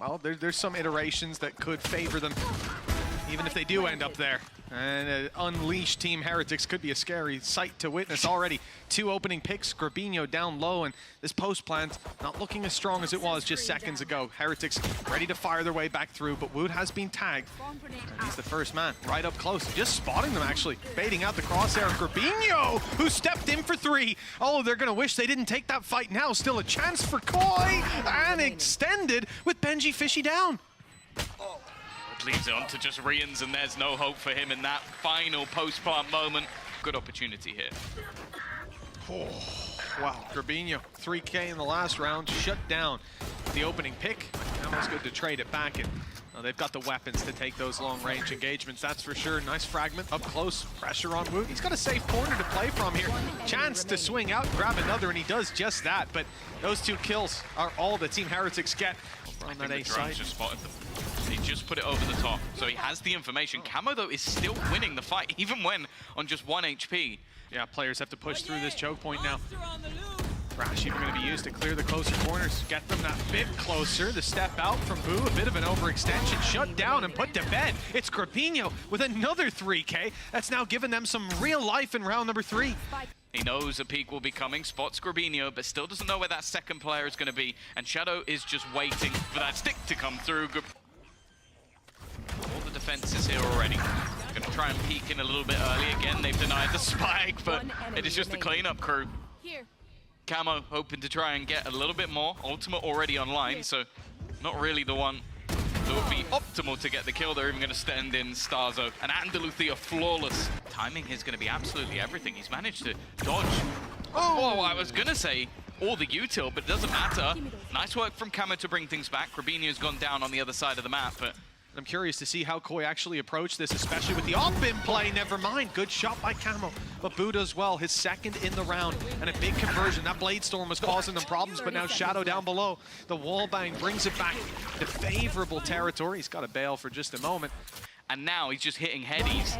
well, there's some iterations that could favor them, even if they do end up there. And an unleashed Team Heretics could be a scary sight to witness already. 2 opening picks, Grabinho down low, and this post plant not looking as strong as it was just seconds ago. Heretics ready to fire their way back through, but Wood has been tagged. And he's the first man right up close, just spotting them actually, baiting out the crosshair. Grabinho, who stepped in for 3. Oh, they're gonna wish they didn't take that fight now. Still a chance for Koi, and extended with Benji Fishy down. Leaves it on to just Rians, and there's no hope for him in that final post-plant moment. Good opportunity here. Oh, wow, Grabinho, 3K in the last round, shut down the opening pick. Almost good to trade it back, and they've got the weapons to take those long-range engagements, that's for sure. Nice fragment up close, pressure on Woot. He's got a safe corner to play from here. Chance to swing out and grab another, and he does just that. But those 2 kills are all the Team Heretics get on that A side. Just spotted them. He just put it over the top, so he has the information. Camo, though, is still winning the fight, even when on just 1 HP. Yeah, players have to push through this choke point now. Crash even going to be used to clear the closer corners, get them that bit closer. The step out from Boo, a bit of an overextension, shut down and put to bed. It's Grabinho with another 3K. That's now given them some real life in round number 3. He knows a peak will be coming, spots Grabinho, but still doesn't know where that second player is going to be. And Shadow is just waiting for that stick to come through. All the defenses here already. Going to try and peek in a little bit early. Again, they've denied the spike, but it is just the cleanup crew. Camo hoping to try and get a little bit more. Ultimate already online, so not really the one that would be optimal to get the kill. They're even going to stand in Starzo. And Andaluthia flawless. Timing is going to be absolutely everything. He's managed to dodge. Oh, I was going to say all the util, but it doesn't matter. Nice work from Camo to bring things back. Grabinho's gone down on the other side of the map, but I'm curious to see how Koi actually approached this, especially with the off-bin play. Never mind, good shot by Camo. But Boo does well, his second in the round, and a big conversion. That Blade Storm was causing them problems, but now Shadow down below. The wall bang brings it back to favorable territory. He's got to bail for just a moment. And now he's just hitting headies.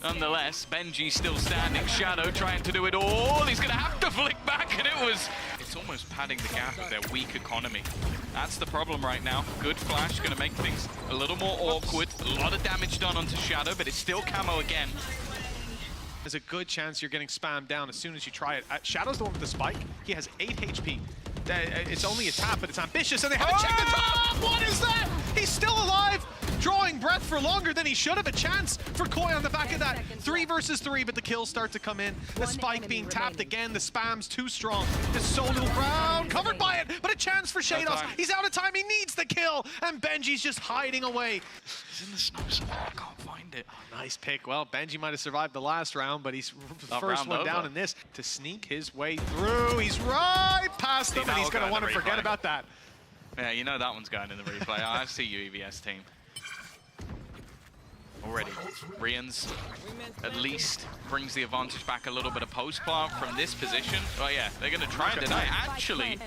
Nonetheless, Benji's still standing. Shadow trying to do it all. He's going to have to flick back, and it's almost padding the gap of their weak economy. That's the problem right now. Good flash, going to make things a little more awkward. A lot of damage done onto Shadow, but it's still Camo again. There's a good chance you're getting spammed down as soon as you try it. Shadow's the one with the spike. He has 8 HP. It's only a tap, but it's ambitious, and they haven't checked the top! What is that? He's still alive! Drawing breath for longer than he should have. A chance for Koi on the back of that. 3 versus 3, but the kills start to come in. The spike being tapped again. The spam's too strong. There's so little ground. Covered by it, but a chance for Shados. He's out of time. He needs the kill, and Benji's just hiding away. He's in the snow somewhere. I can't find it. Oh, nice pick. Well, Benji might have survived the last round, but he's the first one down in this to sneak his way through. He's right past them, and he's going to want to forget about that. Yeah, you know that one's going in the replay. I see you, EVS team. Already. Rians at least brings the advantage back a little bit of post-plant from this position. Oh yeah, they're going to try and deny. Actually,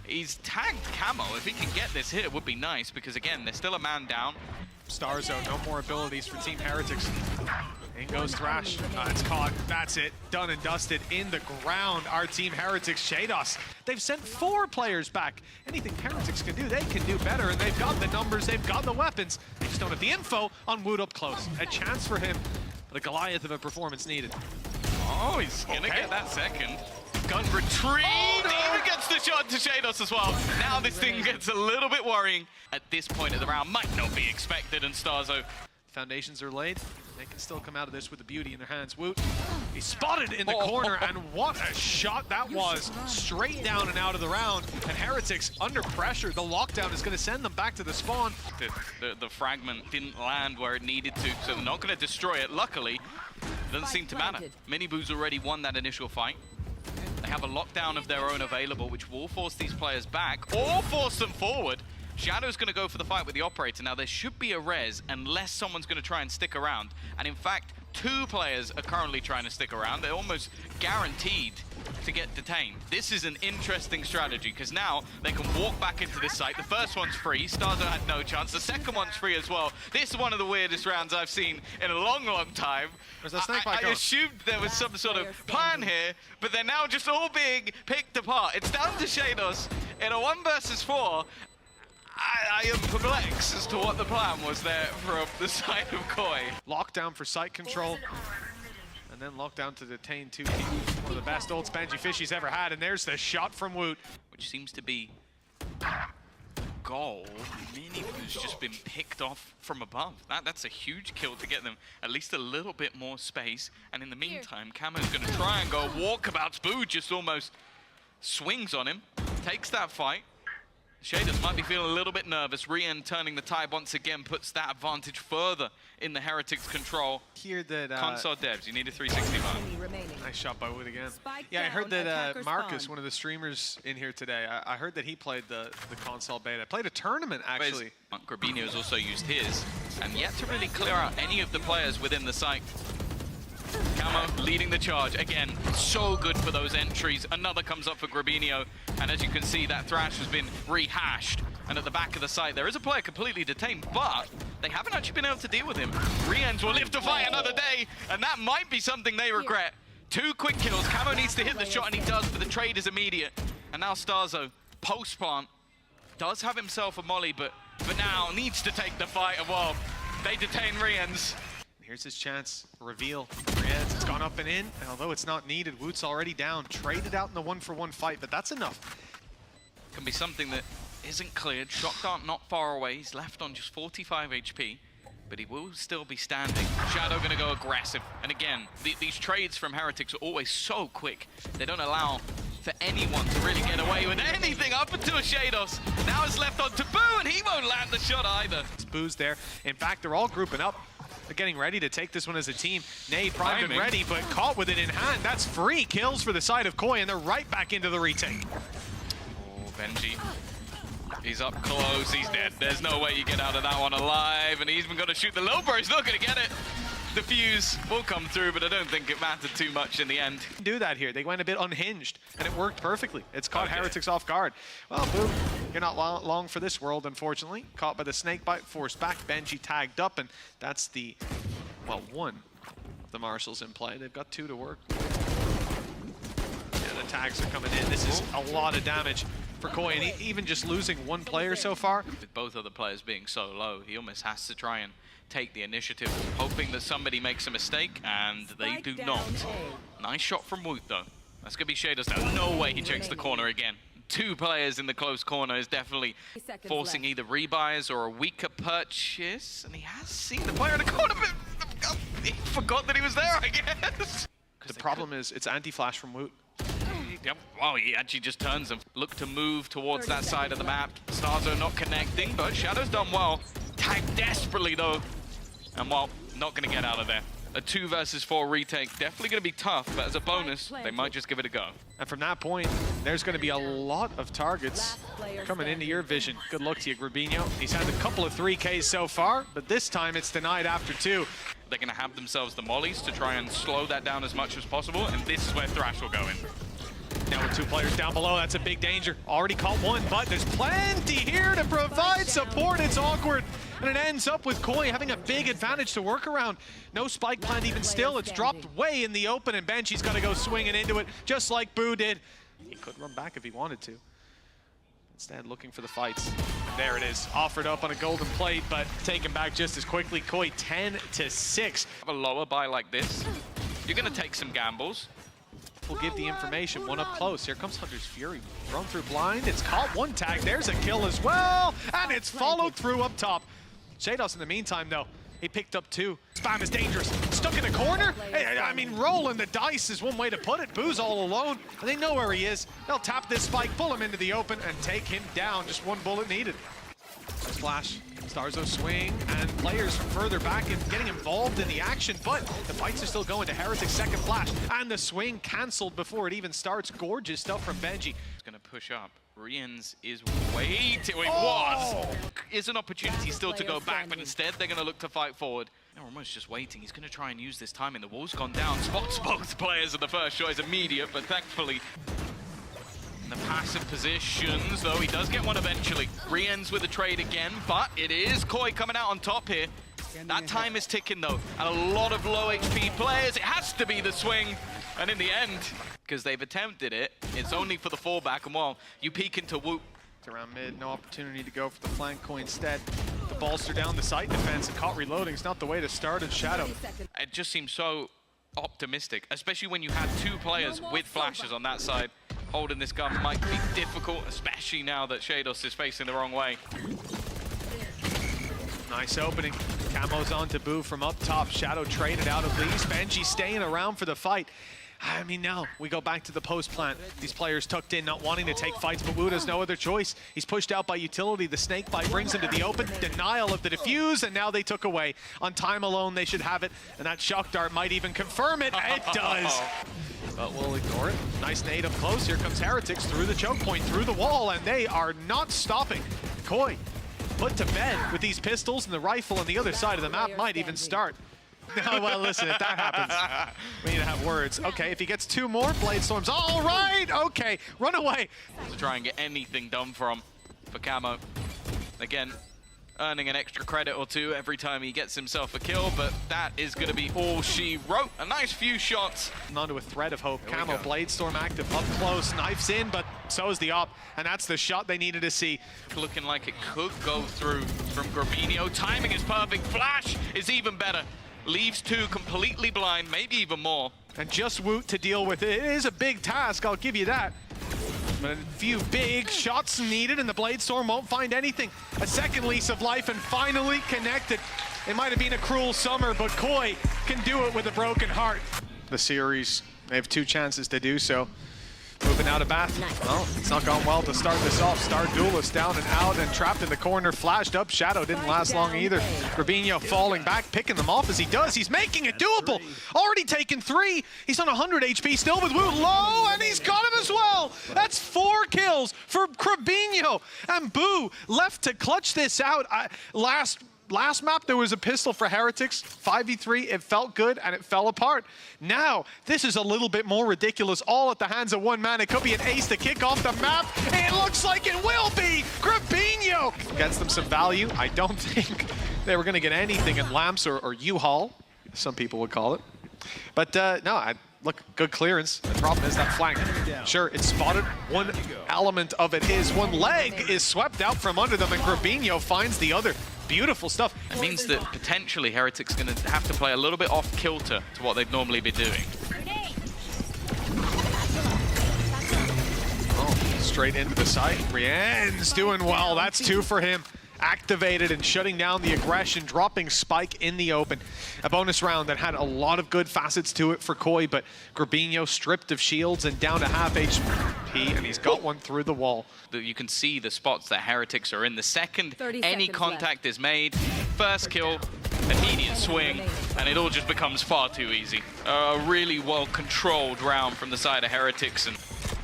he's tagged Camo. If he can get this hit, it would be nice, because again, there's still a man down. Starzo, no more abilities for Team Heretics. In goes Thrash. It's caught. That's it. Done and dusted in the ground. Our Team Heretics, Shados. They've sent 4 players back. Anything Heretics can do, they can do better. And they've got the numbers, they've got the weapons. They just don't have the info on Wood up close. A chance for him, but a Goliath of a performance needed. Oh, he's going to get that second. Gun retrieved. Oh, no. Even gets the shot to Shados as well. Now this thing gets a little bit worrying. At this point of the round, might not be expected, and Starzo. Foundations are laid. They can still come out of this with the beauty in their hands. Woot, he's spotted in the corner, and what a shot that was. Straight down and out of the round, and Heretics under pressure. The lockdown is going to send them back to the spawn. The fragment didn't land where it needed to, so they're not going to destroy it. Luckily, it doesn't seem to matter. Miniboo's already won that initial fight. They have a lockdown of their own available, which will force these players back, or force them forward. Shadow's going to go for the fight with the operator. Now, there should be a res unless someone's going to try and stick around. And in fact, 2 players are currently trying to stick around. They're almost guaranteed to get detained. This is an interesting strategy, because now they can walk back into this site. The first one's free. Starzo had no chance. The second one's free as well. This is one of the weirdest rounds I've seen in a long, long time. I assumed there was some sort of plan here, but they're now just all being picked apart. It's down to Shados in a 1 versus 4. I am perplexed as to what the plan was there from the side of Koi. Lockdown for site control. And then lockdown to detain two teams. One of the best old Spangy Fishies ever had. And there's the shot from Woot. Which seems to be goal. Minibu's just been picked off from above. That's a huge kill to get them at least a little bit more space. And in the meantime, Camo's going to try and go walkabouts. Boo just almost swings on him, takes that fight. Shaders might be feeling a little bit nervous. Rien turning the tide once again puts that advantage further in the Heretics' control. Hear that Console devs, you need a 365. Nice shot by Wood again. Yeah, I heard that Marcus, one of the streamers in here today, I heard that he played the console beta. Played a tournament, actually. Grabinho's also used his, and yet to really clear out any of the players within the site. Camo leading the charge. Again, so good for those entries. Another comes up for Grabinho, and as you can see, that Thrash has been rehashed. And at the back of the site, there is a player completely detained, but they haven't actually been able to deal with him. Riens will live to fight another day, and that might be something they regret. 2 quick kills. Camo needs to hit the shot, and he does, but the trade is immediate. And now Starzo, post-plant, does have himself a molly, but for now needs to take the fight. And well, they detain Riens. Here's his chance. Reveal. Riens, it's gone up and in. And although it's not needed, Woot's already down. Traded out in the 1-for-1 fight, but that's enough. Can be something that isn't cleared. Shock dart not far away. He's left on just 45 HP, but he will still be standing. Shadow going to go aggressive. And again, these trades from Heretics are always so quick. They don't allow for anyone to really get away with anything up until Shados. Now it's left on to Boo, and he won't land the shot either. Boo's there. In fact, they're all grouping up. They're getting ready to take this one as a team. Nay primed and ready, but caught with it in hand. That's 3 kills for the side of Koi, and they're right back into the retake. Oh, Benji. He's up close, he's dead. There's no way you get out of that one alive, and he's even going to shoot the low bar. He's not going to get it. The fuse will come through, but I don't think it mattered too much in the end. Do that here. They went a bit unhinged, and it worked perfectly. It's caught Heretics off guard. Well, Boo, you're not long for this world, unfortunately. Caught by the snake bite, forced back. Benji tagged up, and that's the, well, one of the marshals in play. They've got 2 to work. Yeah, the tags are coming in. This is a lot of damage for Koi, and even just losing 1 player so far. With both other players being so low, he almost has to try and take the initiative, hoping that somebody makes a mistake, and they do not. Nice shot from Woot, though. That's going to be Shadows. There's no way he checks the corner again. 2 players in the close corner is definitely forcing either rebuys or a weaker purchase, and he has seen the player in the corner, but he forgot that he was there, I guess. The problem is it's anti-flash from Woot. Yep. Wow, he actually just turns and look to move towards that side of the map. Starzo not connecting, but Shadow's done well. Tagged desperately, though. And well, not going to get out of there. A 2 versus 4 retake, definitely going to be tough, but as a bonus, they might just give it a go. And from that point, there's going to be a lot of targets coming into your vision. Good luck to you, Grabinho. He's had a couple of 3Ks so far, but this time it's denied after 2. They're going to have themselves the mollies to try and slow that down as much as possible, and this is where Thrash will go in. Now with 2 players down below, that's a big danger. Already caught 1, but there's plenty here to provide support. It's awkward. And it ends up with Koi having a big advantage to work around. No spike plant even still. It's dropped way in the open, and Benji's got to go swinging into it, just like Boo did. He could run back if he wanted to. Instead, looking for the fights. And there it is. Offered up on a golden plate, but taken back just as quickly. Koi 10-6. Have a lower buy like this, you're going to take some gambles. Will give the information. 1 up close. Here comes Hunter's Fury. Thrown through blind. It's caught 1 tag. There's a kill as well. And it's followed through up top. Shados in the meantime, though, he picked up 2. Spam is dangerous. Stuck in a corner? Hey, I mean, rolling the dice is one way to put it. Boo's all alone. And they know where he is. They'll tap this spike, pull him into the open, and take him down. Just 1 bullet needed. Splash. Starzo swing, and players from further back and getting involved in the action, but the fights are still going to Heretics' second flash, and the swing cancelled before it even starts. Gorgeous stuff from Benji. He's going to push up. Riens is waiting. It was! Is an opportunity still to go back, but instead they're going to look to fight forward. They're almost just waiting. He's going to try and use this timing. The wall's gone down. Spots both players, and the first shot is immediate, but thankfully in the passive positions, though he does get 1 eventually. Riens with a trade again, but it is Koi coming out on top here. That time is ticking, though, and a lot of low HP players. It has to be the swing, and in the end, because they've attempted it, it's only for the fallback, and well, you peek into Woot. It's around mid, no opportunity to go for the flank. Koi instead. The bolster down the side defense and caught reloading. It's not the way to start in Shadow. It just seems so optimistic, especially when you have two players with flashes on that side. Holding this gun might be difficult, especially now that Shados is facing the wrong way. Nice opening. Camo's on to Boo from up top. Shadow traded out of Lee's. Benji staying around for the fight. I mean, now we go back to the post plant. These players tucked in, not wanting to take fights, but Wu has no other choice. He's pushed out by utility. The snake bite brings him to the open. Denial of the defuse, and now they took away. On time alone, they should have it, and that shock dart might even confirm it. It does. But we'll ignore it. Nice nade up close. Here comes Heretics through the choke point, through the wall, and they are not stopping. Koi put to bed with these pistols, and the rifle on the other side of the map might even start. No, well, listen, if that happens, we need to have words. Okay, if he gets two more Blade Storms, all right, okay, run away. To try and get anything done for Camo. Again, earning an extra credit or two every time he gets himself a kill, but that is going to be all she wrote. A nice few shots. Onto a thread of hope. Camo, Blade Storm active, up close, knifes in, but so is the op, and that's the shot they needed to see. Looking like it could go through from Grabinho. Timing is perfect. Flash is even better. Leaves two completely blind, maybe even more. And just Woot to deal with it. It is a big task, I'll give you that. But a few big shots needed, and the Blade Storm won't find anything. A second lease of life, and finally connected. It might have been a cruel summer, but Koi can do it with a broken heart. The series, they have two chances to do so. Moving out of Bath. Well, it's not gone well to start this off. Star Duelist down and out and trapped in the corner. Flashed up. Shadow didn't last long either. Grabinho falling back, picking them off as he does. He's making it doable. Already taken 3. He's on 100 HP still with Woot low, and he's got him as well. That's 4 kills for Grabinho. And Boo left to clutch this out. Last map, there was a pistol for Heretics, 5v3, it felt good, and it fell apart. Now, this is a little bit more ridiculous, all at the hands of one man. It could be an ace to kick off the map. It looks like it will be! Grabinho gets them some value. I don't think they were gonna get anything in Lamps or U-Haul, some people would call it. But no, look, good clearance. The problem is that flank. Sure, it's spotted. One element of it is one leg is swept out from under them, and Grabinho finds the other. Beautiful stuff. It means that potentially Heretics going to have to play a little bit off kilter to what they'd normally be doing. Oh, straight into the site. Rien's doing well. That's 2 for him. Activated and shutting down the aggression, dropping Spike in the open. A bonus round that had a lot of good facets to it for Koi, but Grabinho stripped of shields and down to half HP, and he's got one through the wall. You can see the spots that Heretics are in. The second any contact is made, first kill, immediate swing, and it all just becomes far too easy. A really well-controlled round from the side of Heretics. And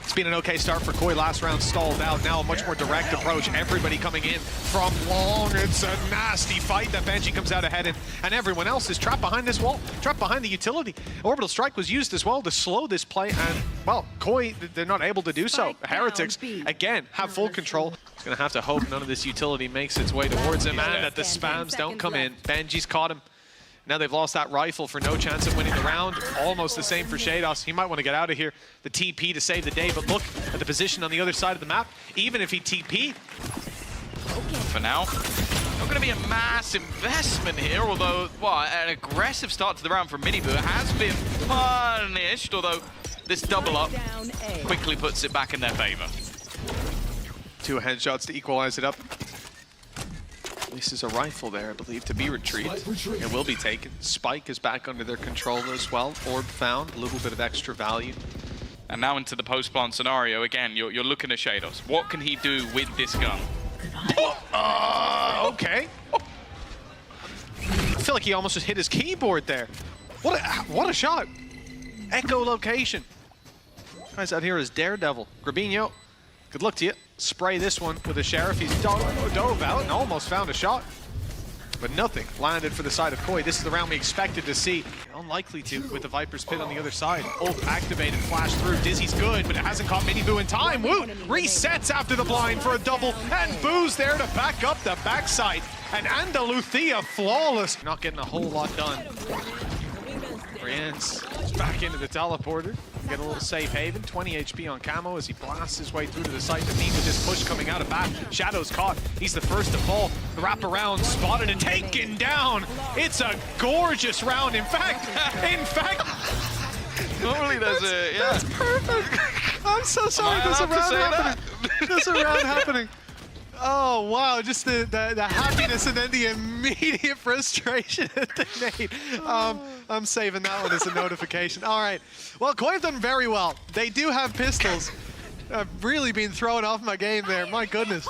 it's been an okay start for Koi. Last round stalled out. Now a much more direct approach. Everybody coming in from long. It's a nasty fight that Benji comes out ahead in. And everyone else is trapped behind this wall, trapped behind the utility. Orbital Strike was used as well to slow this play. And, well, Koi, they're not able to do so. Heretics, again, have full control. He's going to have to hope none of this utility makes its way towards him and that the spams don't come in. Benji's caught him. Now they've lost that rifle for no chance of winning the round. Almost the same for Shados. He might want to get out of here. The TP to save the day, but look at the position on the other side of the map. Even if he TP. For now, not going to be a mass investment here, although, well, an aggressive start to the round from Minibu has been punished, although this double up quickly puts it back in their favor. 2 headshots to equalize it up. This is a rifle there, I believe, to be retrieved. It will be taken. Spike is back under their control as well. Orb found, a little bit of extra value. And now into the post-plant scenario. Again, you're looking at Shados. What can he do with this gun? Okay. I feel like he almost just hit his keyboard there. What a shot. Echolocation. Guy's out here as Daredevil. Grabinho, good luck to you. Spray this one with a Sheriff. He's dove out and almost found a shot. But nothing landed for the side of Koi. This is the round we expected to see. Unlikely to with the Viper's Pit on the other side. Ult activated, flash through. Dizzy's good, but it hasn't caught Minibu in time. Woot resets after the blind for a double, and Boo's there to back up the backside. And Andaluthia flawless. Not getting a whole lot done. Brienne's back into the teleporter. Get a little safe haven. 20 HP on Camo as he blasts his way through to the site. The need with this push coming out of back. Shadow's caught. He's the first to fall. The wrap around, spotted and taken down. It's a gorgeous round. In fact, normally there's a, yeah. That's perfect. I'm so sorry. There's a round happening. There's a round happening. Oh, wow, just the happiness and then the immediate frustration at the nade. I'm saving that one as a notification. All right. Well, Koi have done very well. They do have pistols. I've really been thrown off my game there. My goodness.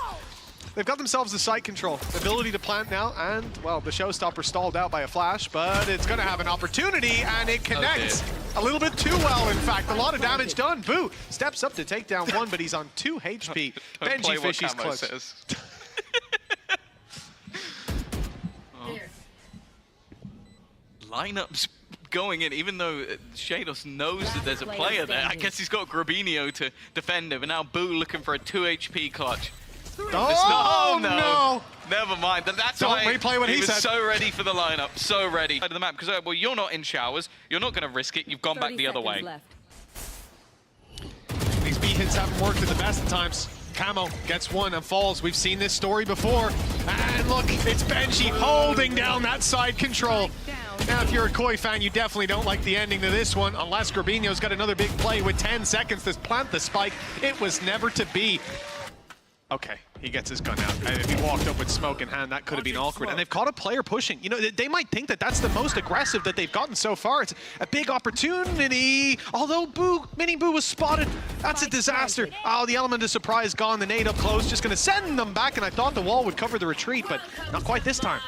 They've got themselves the site control, the ability to plant now, and, well, the showstopper stalled out by a flash, but it's going to have an opportunity, and it connects a little bit too well, in fact. A lot of damage done. Boo steps up to take down one, but he's on 2 HP. Benji Fishy's close. Lineups going in, even though Shados knows that there's a player there. I guess he's got Grabinho to defend him, and now Boo looking for a 2 HP clutch. Oh, no. Never mind. That's Don't why replay what he was said. So ready for the lineup. So ready. Side of the map, because, well, you're not in showers. You're not going to risk it. You've gone back the other way. These B hits haven't worked at the best of times. Camo gets one and falls. We've seen this story before. And look, it's Benji holding down that side control. Now, if you're a Koi fan, you definitely don't like the ending to this one, unless Grabinho's got another big play with 10 seconds to plant the spike. It was never to be. Okay, he gets his gun out. And if he walked up with smoke in hand, that could have been awkward. And they've caught a player pushing. You know, they might think that that's the most aggressive that they've gotten so far. It's a big opportunity. Although Mini Boo was spotted. That's a disaster. Oh, the element of surprise gone. The nade up close, just going to send them back. And I thought the wall would cover the retreat, but not quite this time.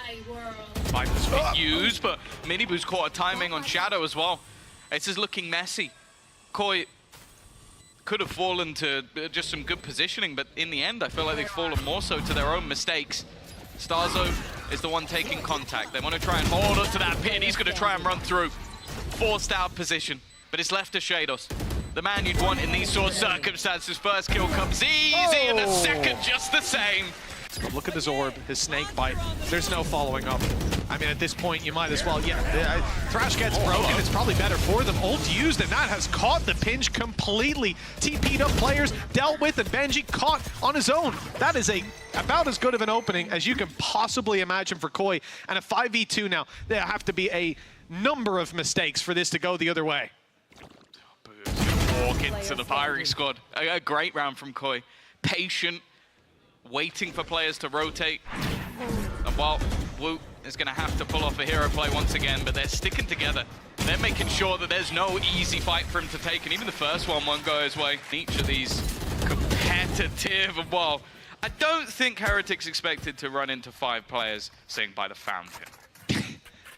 Viper's been used, but Mini Boo's caught a timing on Shadow as well. This is looking messy. Koi could have fallen to just some good positioning, but in the end, I feel like they've fallen more so to their own mistakes. Starzo is the one taking contact. They want to try and hold on to that pin. He's going to try and run through. Forced out position, but it's left to Shados. The man you'd want in these sort of circumstances. First kill comes easy, and the second just the same. Look at his orb, his snake bite. There's no following up. I mean, at this point, you might as well, Thrash gets broken. It's probably better for them. Ult used, and that has caught the pinch completely. TP'd up players, dealt with, and Benji caught on his own. That is about as good of an opening as you can possibly imagine for Koi. And a 5v2 now. There have to be a number of mistakes for this to go the other way. Boo's gonna walk into the firing squad. A great round from Koi. Patient, waiting for players to rotate. And while Woot is going to have to pull off a hero play once again, but they're sticking together. They're making sure that there's no easy fight for him to take, and even the first one won't go his way. Each of these competitive, well, I don't think Heretics expected to run into 5 players sitting by the fountain.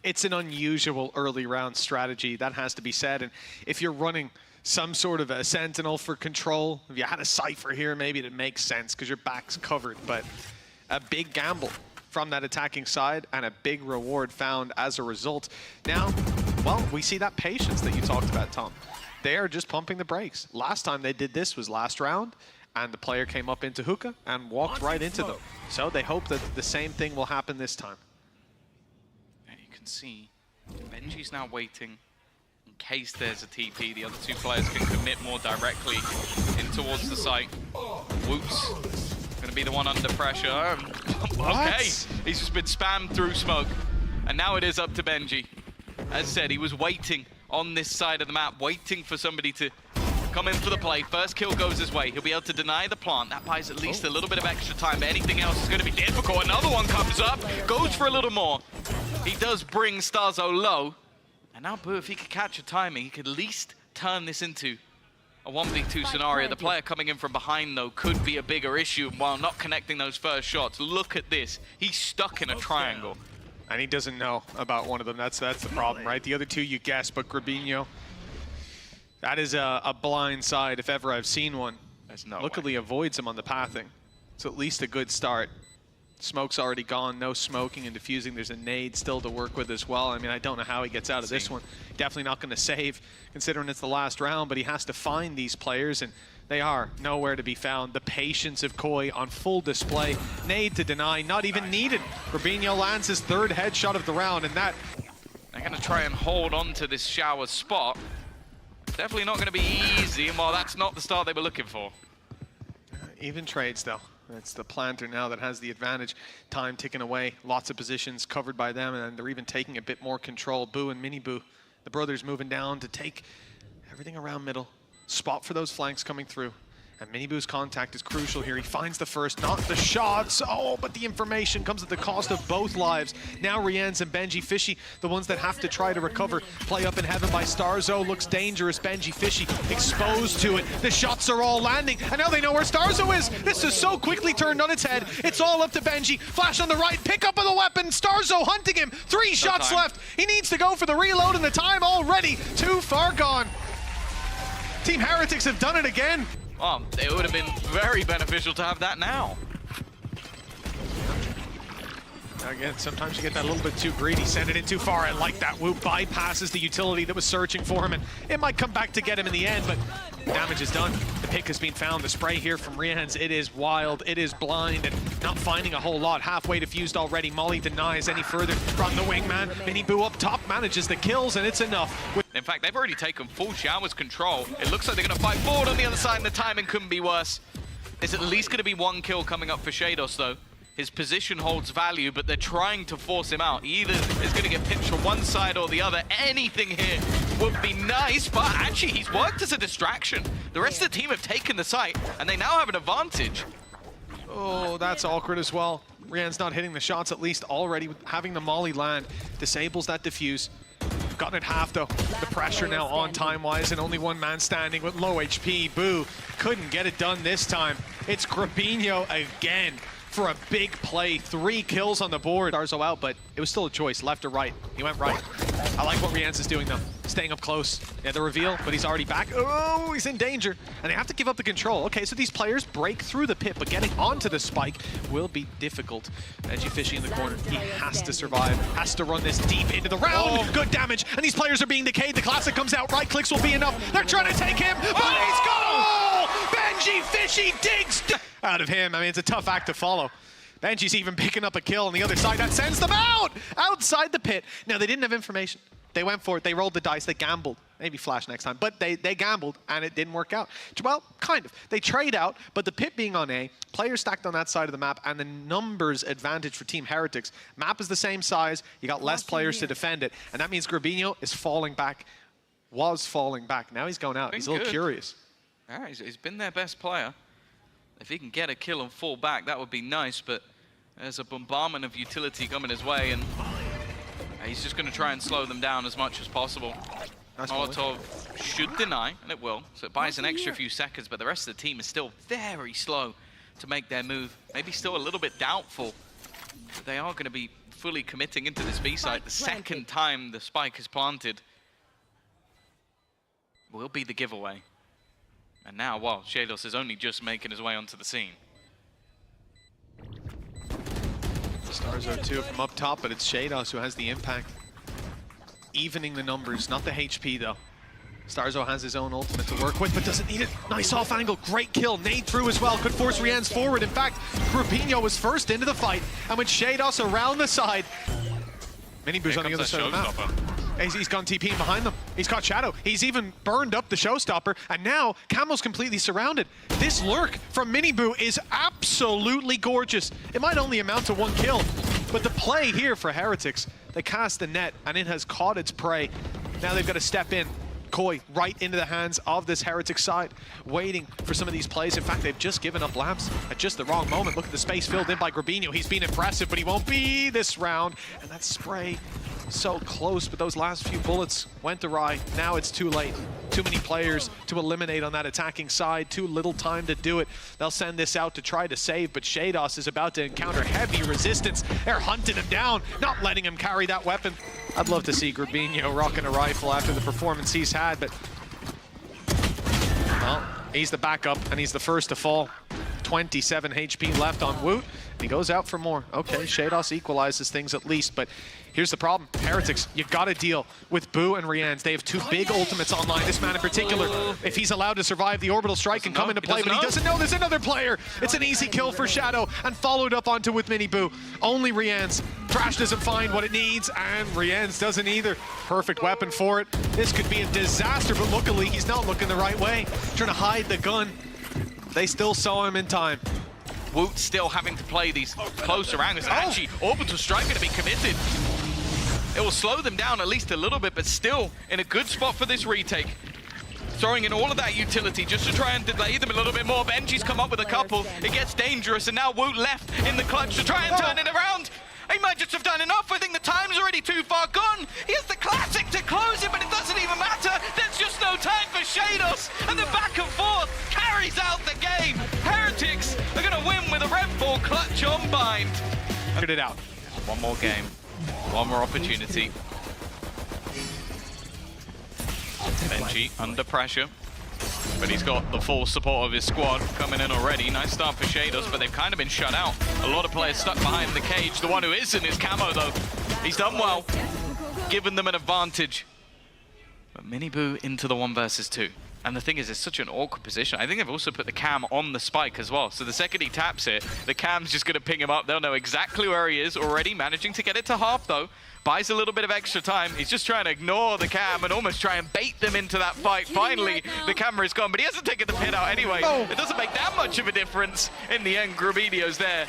It's an unusual early round strategy, that has to be said, and if you're running some sort of a sentinel for control, if you had a Cypher here, maybe it makes sense because your back's covered, but a big gamble from that attacking side and a big reward found as a result. Now, well, we see that patience that you talked about, Tom. They are just pumping the brakes. Last time they did this was last round, and the player came up into hookah and walked right into them. So they hope that the same thing will happen this time. Yeah, you can see Benji's now waiting in case there's a TP. The other 2 players can commit more directly in towards the site. Whoops. Gonna be the one under pressure. Okay, he's just been spammed through smoke. And now it is up to Benji. As said, he was waiting on this side of the map, waiting for somebody to come in for the play. First kill goes his way. He'll be able to deny the plant. That buys at least a little bit of extra time, but anything else is gonna be difficult. Another one comes up, goes for a little more. He does bring Starzo low. And now Boo, if he could catch a timing, he could at least turn this into a 1v2 scenario. The player coming in from behind, though, could be a bigger issue while not connecting those first shots. Look at this. He's stuck in a triangle. And he doesn't know about one of them. That's the problem, right? The other 2 you guess, but Grabinho, that is a blind side if ever I've seen one. There's no Luckily way. avoids him on the pathing. It's at least a good start. Smoke's already gone, no smoking and diffusing. There's a nade still to work with as well. I mean, I don't know how he gets out of this one. Definitely not going to save, considering it's the last round, but he has to find these players, and they are nowhere to be found. The patience of Koi on full display. Nade to deny, not even needed. Rubinho lands his 3rd headshot of the round, and that They're going to try and hold on to this shower spot. Definitely not going to be easy, and well, that's not the start they were looking for. Even trades, though. It's the planter now that has the advantage. Time ticking away, lots of positions covered by them, and they're even taking a bit more control. Boo and Mini Boo, the brothers moving down to take everything around middle. Spot for those flanks coming through. And Mini Boo's contact is crucial here. He finds the first, not the shots. Oh, but the information comes at the cost of both lives. Now Rian's and Benji Fishy, the ones that have to try to recover. Play up in heaven by Starzo, looks dangerous. Benji Fishy exposed to it. The shots are all landing, and now they know where Starzo is. This is so quickly turned on its head. It's all up to Benji. Flash on the right, pick up of the weapon. Starzo hunting him. 3 shots left. He needs to go for the reload, and the time already too far gone. Team Heretics have done it again. Well, it would have been very beneficial to have that now. Again, sometimes you get that a little bit too greedy, send it in too far. I like that. Whoop bypasses the utility that was searching for him, and it might come back to get him in the end, but damage is done. The pick has been found. The spray here from Rian's, it is wild, it is blind, and not finding a whole lot. Halfway diffused already. Molly denies any further from the wingman. Mini Boo up top manages the kills, and it's enough. In fact, they've already taken full Shower's control. It looks like they're going to fight forward on the other side, and the timing couldn't be worse. There's at least going to be 1 kill coming up for Shados, though. His position holds value, but they're trying to force him out. He either is going to get pinched from one side or the other. Anything here would be nice, but actually he's worked as a distraction. The rest of the team have taken the site, and they now have an advantage. Oh, that's awkward as well. Rian's not hitting the shots, at least already. Having the Molly land disables that diffuse. Gotten it half, though. The pressure now on time-wise, and only 1 man standing with low HP. Boo couldn't get it done this time. It's Grabinho again for a big play. 3 kills on the board. Starzo out, but it was still a choice, left or right. He went right. I like what Rian's is doing, though. Staying up close. Yeah, the reveal, but he's already back. Oh, he's in danger. And they have to give up the control. Okay, so these players break through the pit, but getting onto the spike will be difficult. Benji Fishy in the corner. He has to survive. Has to run this deep into the round. Oh. Good damage. And these players are being decayed. The classic comes out. Right clicks will be enough. They're trying to take him, but he's gone! Benji Fishy digs out of him. I mean, it's a tough act to follow. Benji's even picking up a kill on the other side. That sends them out! Outside the pit. Now, they didn't have information. They went for it. They rolled the dice. They gambled. Maybe flash next time. But they gambled, and it didn't work out. Well, kind of. They trade out, but the pit being on A, players stacked on that side of the map, and the numbers advantage for Team Heretics. Map is the same size. You got less players to defend it, and that means Grabinho is falling back. Was falling back. Now he's going out. He's a little curious. Yeah, he's been their best player. If he can get a kill and fall back, that would be nice, but there's a bombardment of utility coming his way, and he's just going to try and slow them down as much as possible. Molotov should deny, and it will, so it buys an extra few seconds, but the rest of the team is still very slow to make their move. Maybe still a little bit doubtful, but they are going to be fully committing into this B site. The second time the spike is planted will be the giveaway. And now, well, Shados is only just making his way onto the scene. Starzo too from up top, but it's Shados who has the impact. Evening the numbers, not the HP though. Starzo has his own ultimate to work with, but doesn't need it. Nice off angle, great kill. Nade through as well, could force Rian's forward. In fact, Grabinho was first into the fight, and with Shados around the side, Mini Boo's on the other side of the map. He's gone TPing behind them. He's got Shadow. He's even burned up the showstopper, and now Camo's completely surrounded. This lurk from Mini Boo is absolutely gorgeous. It might only amount to 1 kill, but the play here for Heretics, they cast the net, and it has caught its prey. Now they've got to step in. Koi right into the hands of this Heretic side, waiting for some of these plays. In fact, they've just given up lamps at just the wrong moment. Look at the space filled in by Grabinho. He's been impressive, but he won't be this round. And that spray, so close, but those last few bullets went awry. Now it's too late. Too many players to eliminate on that attacking side. Too little time to do it. They'll send this out to try to save, but Shados is about to encounter heavy resistance. They're hunting him down, not letting him carry that weapon. I'd love to see Grabinho rocking a rifle after the performance he's had, but well, he's the backup and he's the first to fall. 27 HP left on Woot, He goes out for more. Okay, Shados equalizes things at least, but here's the problem. Heretics, you gotta deal with Boo and Rianz. They have two big ultimates online. This man in particular, if he's allowed to survive the orbital strike and come into play, but he doesn't know there's another player. It's an easy kill for Shadow and followed up onto with Mini Boo. Only Rianz. Trash doesn't find what it needs, and Rianz doesn't either. Perfect weapon for it. This could be a disaster, but luckily he's not looking the right way. Trying to hide the gun. They still saw him in time. Woot still having to play these closer angles. Actually, orbital strike going to be committed. It will slow them down at least a little bit, but still in a good spot for this retake. Throwing in all of that utility just to try and delay them a little bit more. Benji's come up with a couple. It gets dangerous, and now Woot left in the clutch to try and turn it around. He might just have done enough. I think the time's already too far gone. He has the classic to close it, but it doesn't even matter. There's just no time for Shados. And the back and forth carries out the game. Heretics are going to win with a Red Bull clutch on bind. Figured it out. One more game. One more opportunity. Benji under pressure. But he's got the full support of his squad coming in already. Nice start for Shados, but they've kind of been shut out. A lot of players stuck behind the cage. The one who isn't is Camo, though. He's done well, giving them an advantage. But Mini Boo into the 1 versus 2. And the thing is, it's such an awkward position. I think they've also put the cam on the spike as well. So the second he taps it, the cam's just going to ping him up. They'll know exactly where he is already, managing to get it to half, though. Buys a little bit of extra time. He's just trying to ignore the cam and almost try and bait them into that fight. Finally, the camera is gone, but he hasn't taken the pin out anyway. It doesn't make that much of a difference. In the end, Grubinio's there.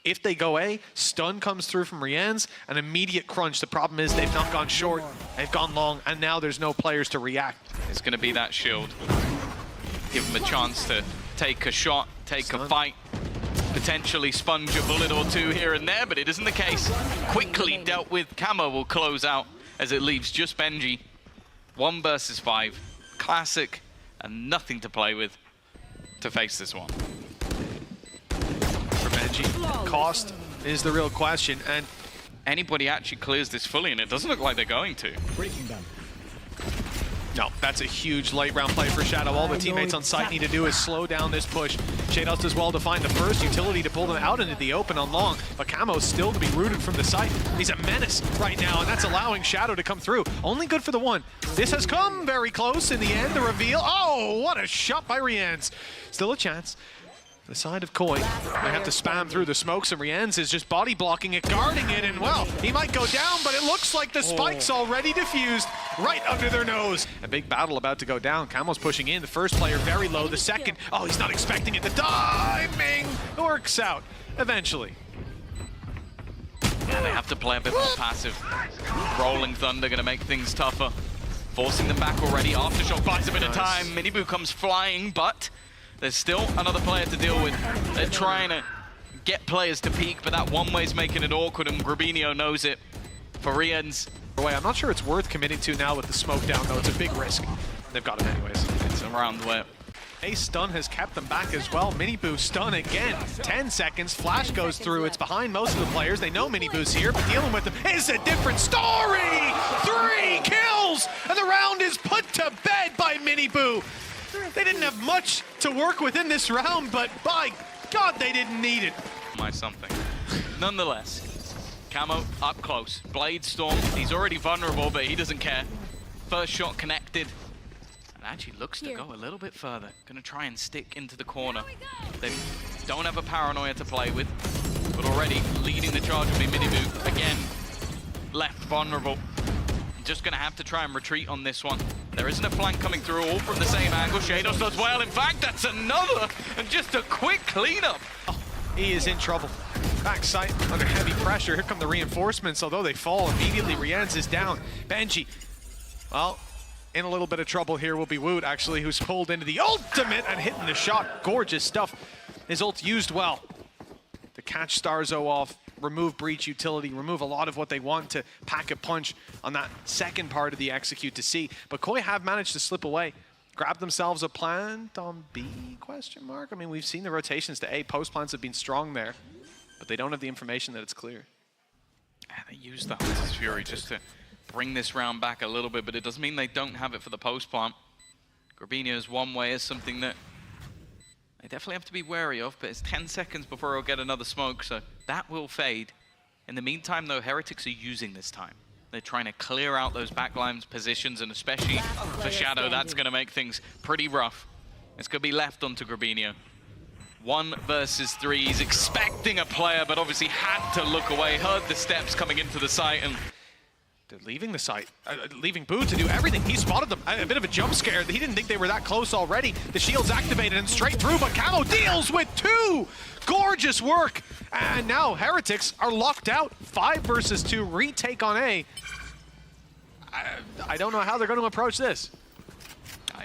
If they go A, stun comes through from Rianz, an immediate crunch. The problem is they've not gone short, they've gone long, and now there's no players to react. It's going to be that shield. Give him a chance to take a shot, take a fight, potentially sponge a bullet or two here and there, but it isn't the case. Quickly dealt with. Camo will close out as it leaves just Benji. 1 versus 5. Classic, and nothing to play with to face this one. For Benji, cost is the real question, and anybody actually clears this fully, and it doesn't look like they're going to. Breaking them. no, that's a huge late round play for Shadow. All the teammates on site need to do is slow down this push. Shadows does well to find the first utility to pull them out into the open on long, but Camo's still to be rooted from the site. He's a menace right now, and that's allowing Shadow to come through. Only good for the one. This has come very close in the end, the reveal. Oh, what a shot by Rianz. Still a chance. The side of Koi. They have to spam through the smokes, and Rianz is just body blocking it, guarding it, and well, he might go down, but it looks like the spike's already diffused right under their nose. A big battle about to go down. Camo's pushing in. The first player very low. The second, oh, he's not expecting it. The timing works out eventually. Yeah, they have to play a bit more passive. Rolling Thunder gonna make things tougher. Forcing them back already. Aftershock buys a bit of time. Miniboo comes flying, but there's still another player to deal with. They're trying to get players to peak, but that one way's making it awkward, and Grubinio knows it. For Rianz. I'm not sure it's worth committing to now with the smoke down, though. It's a big risk. They've got him anyways. It's around where A stun has kept them back as well. Miniboo stun again. 10 seconds. Flash goes through. It's behind most of the players. They know Miniboo's here, but dealing with them is a different story! 3 kills! And the round is put to bed by Miniboo. They didn't have much to work with in this round, but by God, they didn't need it. Something. Nonetheless, Camo up close. Blade Storm, he's already vulnerable, but he doesn't care. First shot connected. And actually looks to go a little bit further. Gonna try and stick into the corner. They don't have a paranoia to play with, but already leading the charge will be Miniboo. Again, left vulnerable. Just gonna have to try and retreat on this one. There isn't a flank coming through, all from the same angle. Shadows does well. In fact, that's another, and just a quick cleanup. Oh, he is in trouble. Backside under heavy pressure. Here come the reinforcements. Although they fall immediately, Rianz is down. Benji, well, in a little bit of trouble here will be Woot, actually, who's pulled into the ultimate and hitting the shot. Gorgeous stuff. His ult used well to catch Starzo off, remove breach utility, remove a lot of what they want to pack a punch on that second part of the execute to C. But Koi have managed to slip away, grab themselves a plant on B, question mark? I mean, we've seen the rotations to A. Post plants have been strong there, but they don't have the information that it's clear. And they use that Hunter's Fury just to bring this round back a little bit, but it doesn't mean they don't have it for the post plant. Grubinio's one way is something that they definitely have to be wary of, but it's 10 seconds before he'll get another smoke, so that will fade. In the meantime, though, Heretics are using this time. They're trying to clear out those backlines positions, and especially for Shadow, that's going to make things pretty rough. It's going to be left onto Grabinho. 1 versus 3. He's expecting a player, but obviously had to look away, heard the steps coming into the site, and they're leaving the site, leaving Boo to do everything. He spotted them. A bit of a jump scare. He didn't think they were that close already. The shield's activated and straight through, but Camo deals with 2! Gorgeous work! And now Heretics are locked out. 5 versus 2, retake on A. I don't know how they're going to approach this.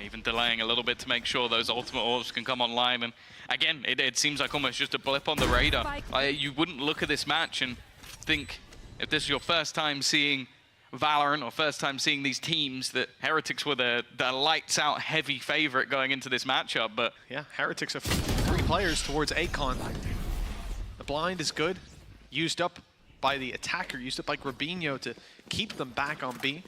Even delaying a little bit to make sure those ultimate orbs can come online. And again, it seems like almost just a blip on the radar. You wouldn't look at this match and think, if this is your first time seeing Valorant or first time seeing these teams, that Heretics were the lights out heavy favorite going into this matchup. But yeah, Heretics have 3 players towards Akon. The blind is good, used up by the attacker, used up by Grabinho to keep them back on B.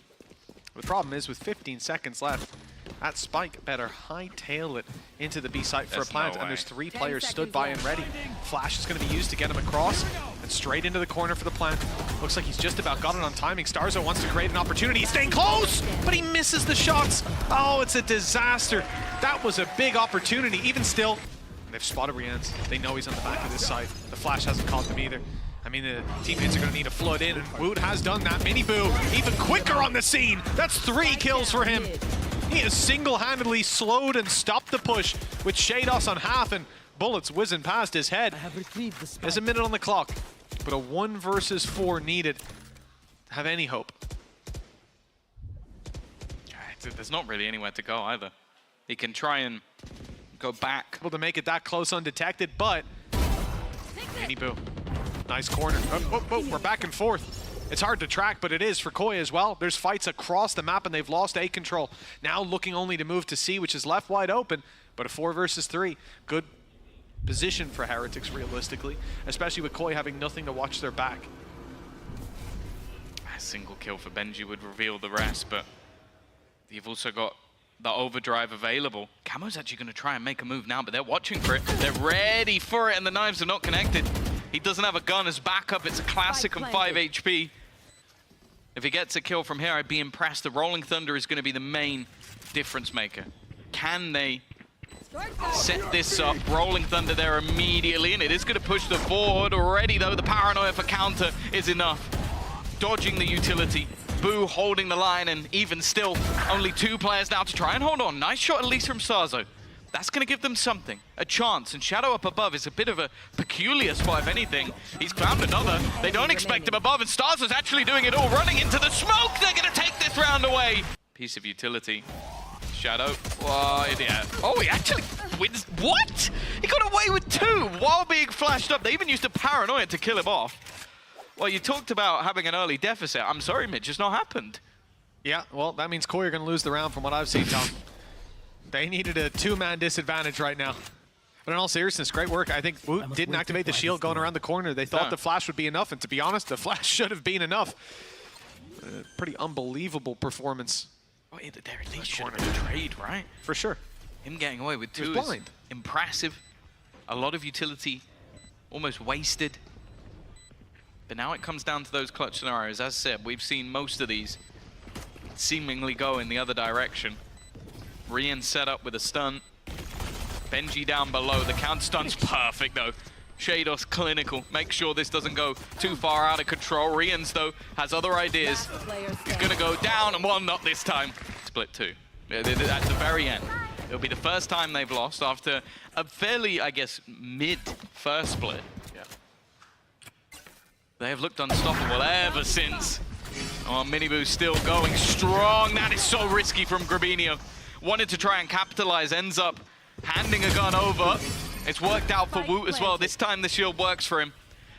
The problem is, with 15 seconds left, that Spike better hightail it into the B site for a plant, and there's 3 players stood by and ready. Flash is going to be used to get him across, and straight into the corner for the plant. Looks like he's just about got it on timing. Starzo wants to create an opportunity. He's staying close, but he misses the shots. Oh, it's a disaster. That was a big opportunity. Even still, they've spotted Rians. They know he's on the back of this site. The Flash hasn't caught them either. I mean, the teammates are going to need to flood in, and Woot has done that. Miniboo even quicker on the scene. That's 3 kills for him. He has single-handedly slowed and stopped the push with Shados on half, and bullets whizzing past his head. There's a minute on the clock, but a 1 versus 4 needed to have any hope. There's not really anywhere to go either. He can try and go back. Able to make it that close undetected, but Miniboo. Nice corner. Oh, we're back and forth. It's hard to track, but it is for Koi as well. There's fights across the map, and they've lost A control. Now looking only to move to C, which is left wide open, but a 4 versus 3. Good position for Heretics, realistically, especially with Koi having nothing to watch their back. A single kill for Benji would reveal the rest, but you've also got the overdrive available. Camo's actually going to try and make a move now, but they're watching for it. They're ready for it, and the knives are not connected. He doesn't have a gun as backup. It's a classic on 5 HP. If he gets a kill from here, I'd be impressed. The Rolling Thunder is going to be the main difference maker. Can they set this up? Rolling Thunder there immediately, and it is going to push the board already, though. The paranoia for counter is enough. Dodging the utility. Boo holding the line, and even still, only 2 players now to try and hold on. Nice shot, at least from Starzo. That's going to give them something, a chance. And Shadow up above is a bit of a peculiar spot, if anything. He's found another. They don't expect him above, and Starzo's actually doing it all, running into the smoke. They're going to take this round away. Piece of utility. Shadow. Yeah. Oh, he actually wins. What? He got away with 2 while being flashed up. They even used a paranoia to kill him off. Well, you talked about having an early deficit. I'm sorry, Mitch, it's not happened. Yeah, well, that means Koi are going to lose the round from what I've seen, Tom. They needed a 2-man disadvantage right now. But in all seriousness, great work. I think Woot didn't activate the shield going around the corner. They thought the flash would be enough, and to be honest, the flash should have been enough. Pretty unbelievable performance. Oh, yeah, there at least should have been a trade, right? For sure. Him getting away with 2 is impressive. A lot of utility, almost wasted. But now it comes down to those clutch scenarios. As said, we've seen most of these seemingly go in the other direction. Rian set up with a stun. Benji down below. The count stun's perfect, though. Shados clinical. Make sure this doesn't go too far out of control. Rian's, though, has other ideas. He's going to go down, and well, not this time. Split 2. At the very end. It'll be the first time they've lost after a fairly, I guess, mid-first split. Yeah. They have looked unstoppable ever since. Oh, Miniboo's still going strong. That is so risky from Grabinho. Wanted to try and capitalize, ends up handing a gun over. It's worked out for Woot as well. This time the shield works for him.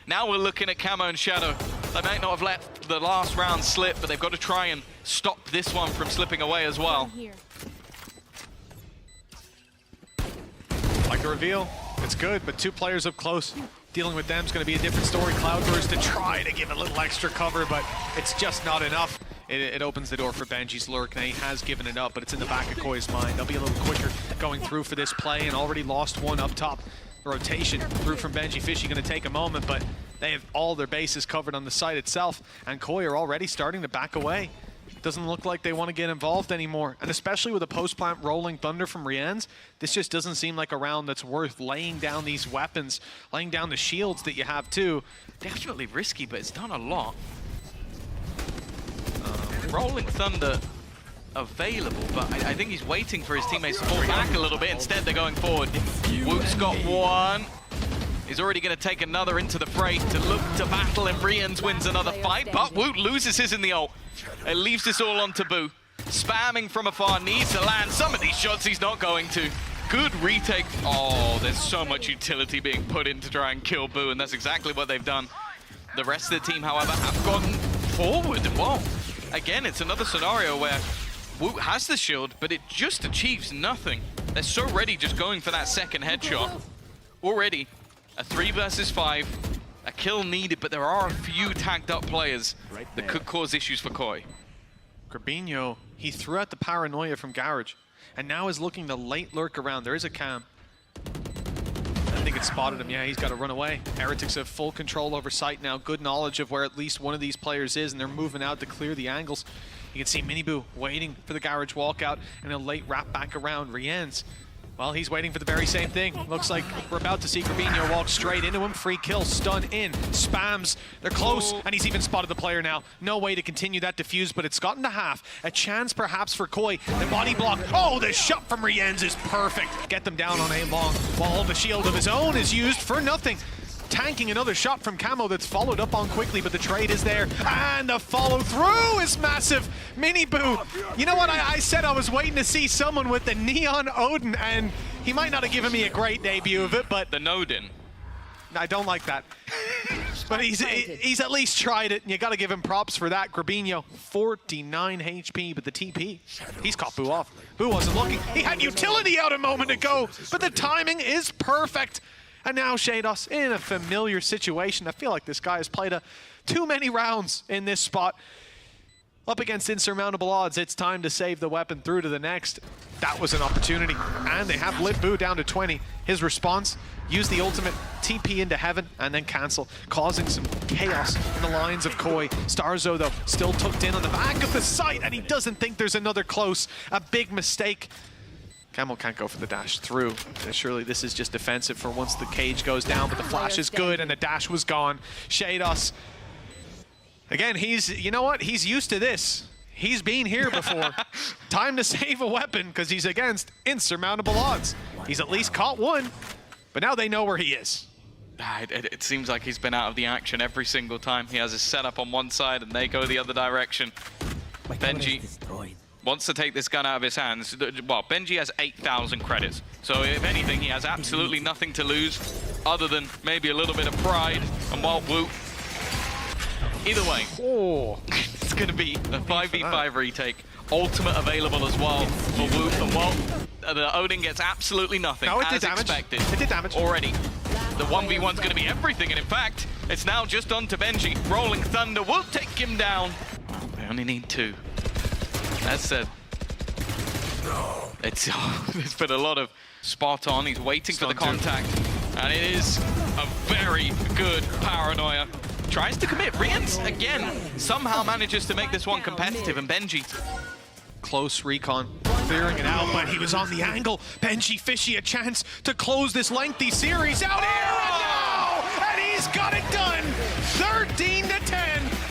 Now we're looking at Camo and Shadow. They might not have let the last round slip, but they've got to try and stop this one from slipping away as well. Like the reveal, it's good, but 2 players up close. Dealing with them is going to be a different story. Cloudburst to try to give a little extra cover, but it's just not enough. it opens the door for Benji's lurk. Now he has given it up, but it's in the back of Koi's mind. They'll be a little quicker going through for this play and already lost one up top. The rotation through from Benji. Fishy going to take a moment, but they have all their bases covered on the site itself, and Koi are already starting to back away. Doesn't look like they want to get involved anymore, and especially with a post-plant rolling thunder from Rienz, this just doesn't seem like a round that's worth laying down these weapons, laying down the shields that you have too. Definitely risky, but it's done a lot. Rolling Thunder available, but I think he's waiting for his teammates to fall back a little bit. Instead, they're going forward. Woot's got one. He's already going to take another into the fray to look to battle, and Rienz wins another fight, but Woot loses his in the ult. It leaves this all on Taboo. Spamming from afar, needs to land some of these shots he's not going to. Good retake. Oh, there's so much utility being put in to try and kill Boo, and that's exactly what they've done. The rest of the team, however, have gone forward. Whoa. Again, it's another scenario where Woot has the shield, but it just achieves nothing. They're so ready just going for that second headshot. Already, a 3 versus 5, a kill needed, but there are a few tagged up players that could cause issues for Koi. Grabinho, he threw out the paranoia from Garage, and now is looking to late lurk around. There is a cam. I think it spotted him. Yeah, he's got to run away. Heretics have full control over site now. Good knowledge of where at least one of these players is, and they're moving out to clear the angles. You can see Miniboo waiting for the Garage walkout and a late wrap back around. Rienz, well, he's waiting for the very same thing. Looks like we're about to see Grabinho walk straight into him. Free kill, stun in, spams. They're close, and he's even spotted the player now. No way to continue that defuse, but it's gotten to half. A chance perhaps for Koi. The body block. Oh, the shot from Rienz is perfect. Get them down on A-long, while the shield of his own is used for nothing. Tanking another shot from Camo that's followed up on quickly, but the trade is there, and the follow-through is massive. Miniboo, you know what, I said I was waiting to see someone with the Neon Odin, and he might not have given me a great debut of it, but... The Nodin. I don't like that. But he's at least tried it, and you got to give him props for that. Grabinho, 49 HP, but the TP, he's caught Boo off. Boo wasn't looking. He had utility out a moment ago, but the timing is perfect. And now Shados in a familiar situation. I feel like this guy has played too many rounds in this spot. Up against insurmountable odds, it's time to save the weapon through to the next. That was an opportunity, and they have lit Boo down to 20. His response, use the ultimate, TP into heaven, and then cancel, causing some chaos in the lines of Koi. Starzo, though, still tucked in on the back of the site, and he doesn't think there's another close. A big mistake. Camel can't go for the dash through. Surely this is just defensive for once the cage goes down, but the flash is good and the dash was gone. Shados, again, you know what? He's used to this. He's been here before. Time to save a weapon because he's against insurmountable odds. He's at least caught one, but now they know where he is. It seems like he's been out of the action every single time. He has his setup on one side and they go the other direction. Benji wants to take this gun out of his hands. Well, Benji has 8,000 credits. So if anything, he has absolutely nothing to lose other than maybe a little bit of pride. And while Woot, either way, it's going to be a 5v5 retake. Ultimate available as well for Woot. And while the Odin gets absolutely nothing, no, it as did damage. expected. It did damage. Already. The 1v1's going to be everything. And in fact, it's now just on to Benji. Rolling Thunder will take him down. They only need 2. As said, there's been a lot of spot on. He's waiting for the contact, and it is a very good paranoia. Tries to commit. Rienz, again, somehow manages to make this one competitive, and Benji. Close recon, clearing it out, but he was on the angle. Benji Fishy a chance to close this lengthy series out here, and now! And he's got it done! 13 to 10!